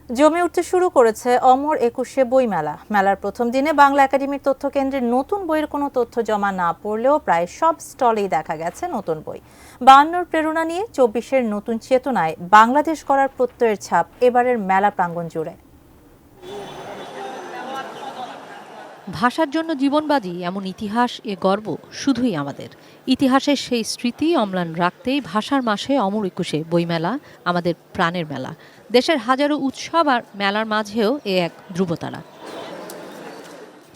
জমে উঠতে শুরু করেছে অমর একুশে বইমেলা। মেলার প্রথম দিনে বাংলা একাডেমির তথ্য কেন্দ্রের নতুন বইয়ের কোনো তথ্য জমা না পড়লেও প্রায় সব স্টলেই দেখা গেছে নতুন বই। 52-র প্রেরণা নিয়ে 24-এর নতুন চেতনায় বাংলাদেশ গড়ার প্রত্যয়ের ছাপ এবারের মেলা প্রাঙ্গণ জুড়ে। ভাষার জন্য জীবনবাজি এমন ইতিহাস এ গর্ব শুধুই আমাদের। ইতিহাসের সেই স্মৃতি অম্লান রাখতেই ভাষার মাসে অমর একুশে বইমেলা আমাদের প্রাণের মেলা। দেশের হাজারো উৎসব আর মেলার মাঝেও এ এক ধ্রুবতারা।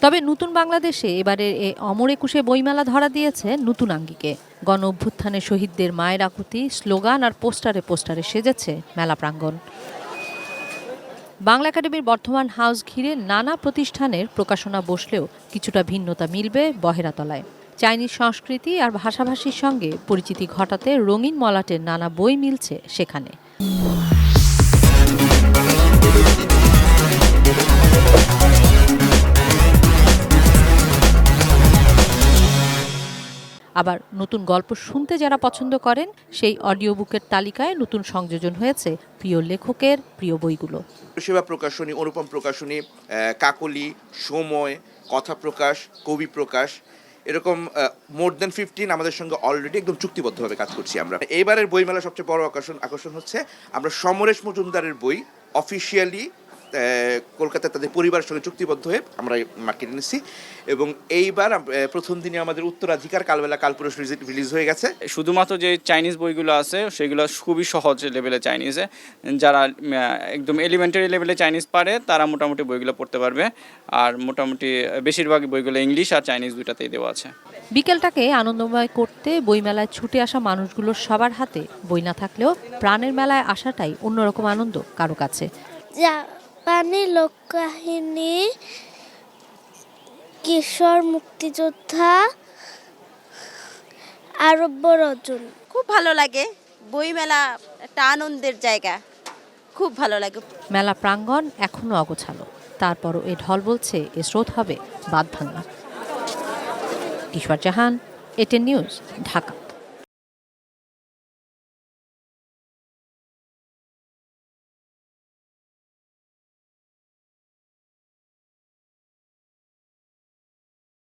তবে নতুন বাংলাদেশে এবারের এ অমর একুশে বইমেলা ধরা দিয়েছে নতুন আঙ্গিকে। গণ অভ্যুত্থানে শহীদদের মায়ের আকুতি, স্লোগান আর পোস্টারে পোস্টারে সেজেছে মেলা প্রাঙ্গণ। বাংলা একাডেমির বর্ধমান হাউস ঘিরে নানা প্রতিষ্ঠানের প্রকাশনা বসলেও কিছুটা ভিন্নতা মিলবে বহেরাতলায়। চাইনিজ সংস্কৃতি আর ভাষাভাষীর সঙ্গে পরিচিতি ঘটাতে রঙিন মলাটের নানা বই মিলছে সেখানে। আবার নতুন গল্প শুনতে যারা পছন্দ করেন সেই অডিও বুকের তালিকায় নতুন সংযোজন হয়েছে প্রিয় লেখকের প্রিয় বইগুলো। সেবা প্রকাশনী, অনুপম প্রকাশনী, কাকলি, সময়, কথা প্রকাশ, কবি প্রকাশ, এরকম মোর দেন 15 আমাদের সঙ্গে অলরেডি একদম চুক্তিবদ্ধভাবে কাজ করছি আমরা। এইবারের বইমেলার সবচেয়ে বড় আকর্ষণ হচ্ছে আমরা সমরেশ মজুমদারের বই অফিসিয়ালি কলকাতায় তাদের পরিবারের সঙ্গে চুক্তিবদ্ধ হয়ে আমরা মার্কেটে নিচ্ছি, এবং এইবার প্রথম দিনে আমাদের উত্তরাধিকার কালবেলা কালপুরুষ রিলিজ হয়ে গেছে। শুধুমাত্র যে চাইনিজ বইগুলো আছে সেগুলো খুবই সহজ লেভেলে চাইনিজে, যারা একদম এলিমেন্টারি লেভেলে চাইনিজ পারে তারা মোটামুটি বইগুলো পড়তে পারবে। আর মোটামুটি বেশিরভাগ বইগুলো ইংলিশ আর চাইনিজ দুইটাতেই দেওয়া আছে। বিকেলটাকে আনন্দময় করতে বইমেলায় ছুটে আসা মানুষগুলোর সবার হাতে বই না থাকলেও প্রাণের মেলায় আসাটাই অন্যরকম আনন্দ কারো কাছে। জাপানি লোককাহিনী, কিশোর মুক্তিযোদ্ধা, আরব্য রচন। খুব ভালো লাগে। বইমেলা একটা আনন্দের জায়গা, খুব ভালো লাগে। মেলা প্রাঙ্গণ এখনো অগোছালো, তারপরও এ ঢল বলছে এ স্রোত হবে বাঁধ ভাঙা। কিশোর জাহান, এটেন নিউজ, ঢাকা।